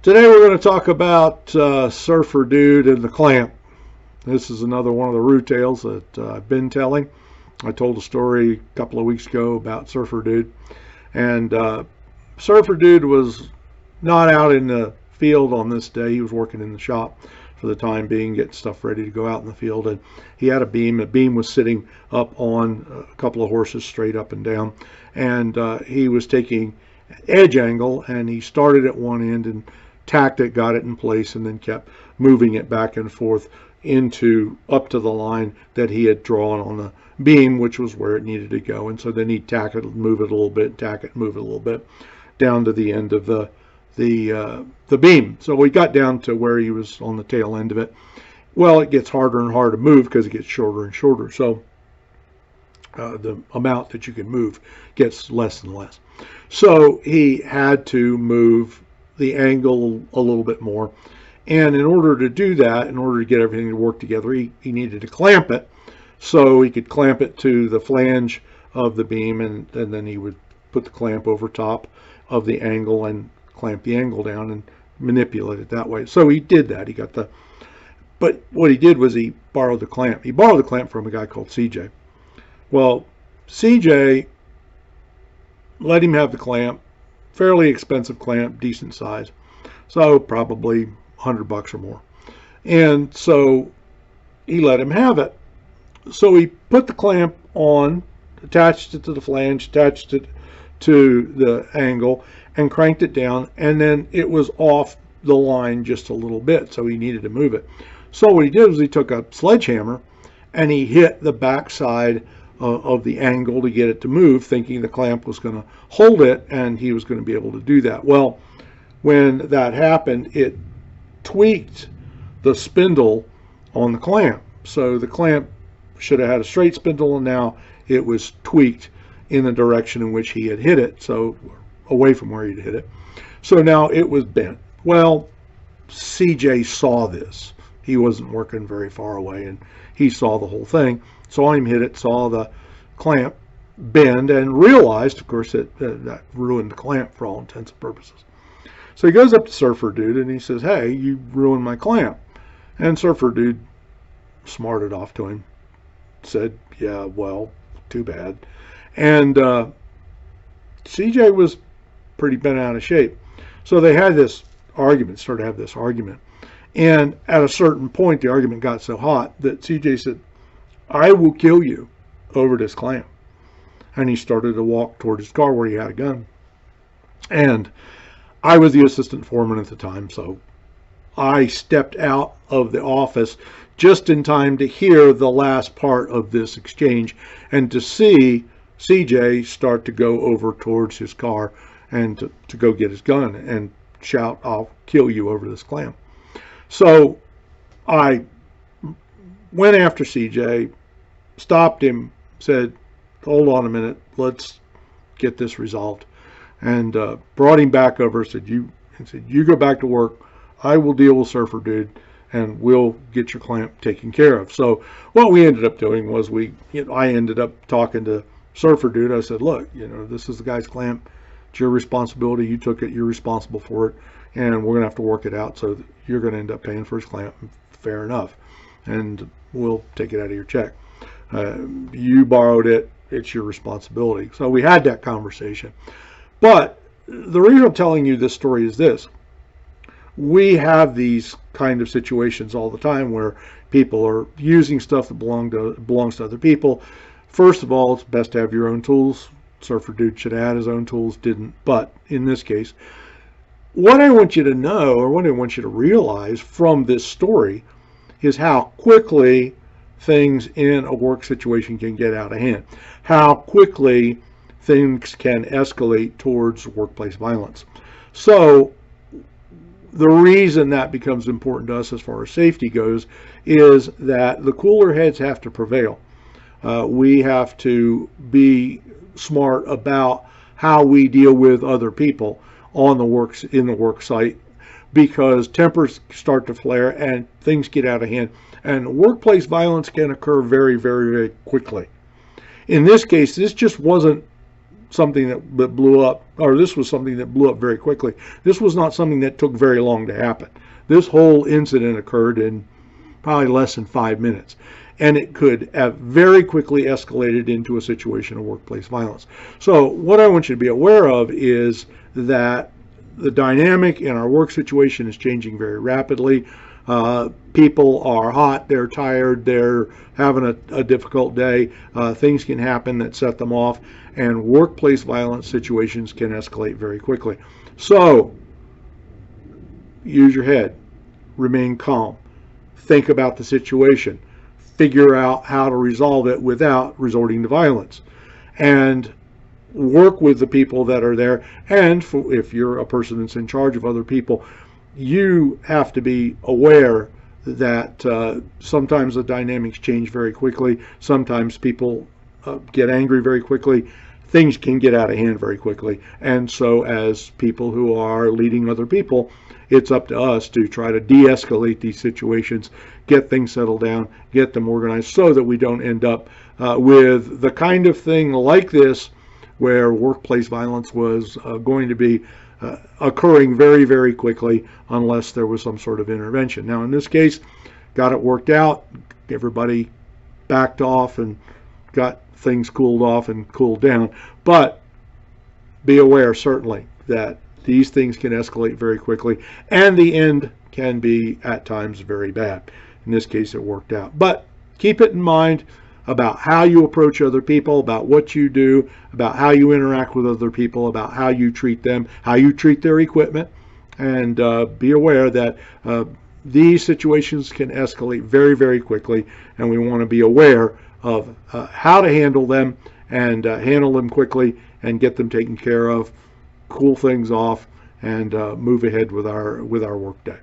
Today we're going to talk about Surfer Dude and the clamp. This is another one of the Roo tales that I've been telling. I told a story a couple of weeks ago about Surfer Dude. And Surfer Dude was not out in the field on this day. He was working in the shop for the time being, getting stuff ready to go out in the field. And he had a beam. The beam was sitting up on a couple of horses straight up and down. And he was taking edge angle, and he started at one end and tacked it, got it in place, and then kept moving it back and forth up to the line that he had drawn on the beam, which was where it needed to go. And so then he'd tack it, move it a little bit, tack it, move it a little bit, down to the end of the beam. So we got down to where he was on the tail end of it. Well, it gets harder and harder to move because it gets shorter and shorter. So the amount that you can move gets less and less. So he had to move the angle a little bit more. And in order to do that, in order to get everything to work together, he needed to clamp it. So he could clamp it to the flange of the beam, and then he would put the clamp over top of the angle and clamp the angle down and manipulate it that way. So he did that. But what he did was he borrowed the clamp. He borrowed the clamp from a guy called CJ. Well, CJ let him have the clamp, fairly expensive clamp, decent size. So probably $100 or more. And so he let him have it. So he put the clamp on, attached it to the flange, attached it to the angle, and cranked it down, and then it was off the line just a little bit, so he needed to move it. So what he did was he took a sledgehammer and he hit the backside of the angle to get it to move, thinking the clamp was going to hold it and he was going to be able to do that. Well, when that happened, it tweaked the spindle on the clamp. So the clamp should have had a straight spindle, and now it was tweaked in the direction in which he had hit it, so away from where he'd hit it. So now it was bent. Well, CJ saw this. He wasn't working very far away, and he saw the whole thing. Saw him hit it, saw the clamp bend, and realized, of course, that ruined the clamp for all intents and purposes. So he goes up to Surfer Dude and he says, "Hey, you ruined my clamp." And Surfer Dude smarted off to him, said, "Yeah, well, too bad." And CJ was pretty bent out of shape. So they had this argument, started to have this argument. And at a certain point, the argument got so hot that CJ said, "I will kill you over this clamp." And he started to walk toward his car where he had a gun. And I was the assistant foreman at the time, so I stepped out of the office just in time to hear the last part of this exchange and to see CJ start to go over towards his car and to go get his gun and shout, "I'll kill you over this clamp." So I went after CJ, stopped him, said, "Hold on a minute, let's get this resolved." And brought him back over, said, you go back to work. I will deal with Surfer Dude, and we'll get your clamp taken care of. So what we ended up doing was I ended up talking to Surfer Dude. I said, "Look, this is the guy's clamp. It's your responsibility. You took it. You're responsible for it. And we're going to have to work it out. So you're going to end up paying for his clamp. Fair enough. And we'll take it out of your check. You borrowed it. It's your responsibility." So we had that conversation. But the reason I'm telling you this story is this. We have these kind of situations all the time where people are using stuff that belongs to other people. First of all, it's best to have your own tools. Surfer Dude should have had his own tools, didn't. But in this case, what I want you to know, or what I want you to realize from this story, is how quickly things in a work situation can get out of hand. How quickly things can escalate towards workplace violence. So the reason that becomes important to us as far as safety goes is that the cooler heads have to prevail. We have to be smart about how we deal with other people in the work site, because tempers start to flare and things get out of hand, and workplace violence can occur very, very, very quickly. In this case, this just wasn't something that blew up, or this was something that blew up very quickly. This was not something that took very long to happen. This whole incident occurred in probably less than 5 minutes. And it could have very quickly escalated into a situation of workplace violence. So what I want you to be aware of is that the dynamic in our work situation is changing very rapidly. People are hot, they're tired, they're having a difficult day. Things can happen that set them off, and workplace violence situations can escalate very quickly. So use your head, remain calm, think about the situation, figure out how to resolve it without resorting to violence, and work with the people that are there. And if you're a person that's in charge of other people, you have to be aware that sometimes the dynamics change very quickly. Sometimes people get angry very quickly. Things can get out of hand very quickly. And so as people who are leading other people, it's up to us to try to de-escalate these situations, get things settled down, get them organized, so that we don't end up with the kind of thing like this, where workplace violence was going to be occurring very, very quickly unless there was some sort of intervention. Now, in this case, got it worked out. Everybody backed off and got things cooled off and cooled down. But be aware, certainly, that these things can escalate very quickly, and the end can be, at times, very bad. In this case, it worked out. But keep it in mind about how you approach other people, about what you do, about how you interact with other people, about how you treat them, how you treat their equipment, and be aware that these situations can escalate very, very quickly, and we want to be aware of how to handle them, and handle them quickly and get them taken care of, cool things off, and move ahead with our work day.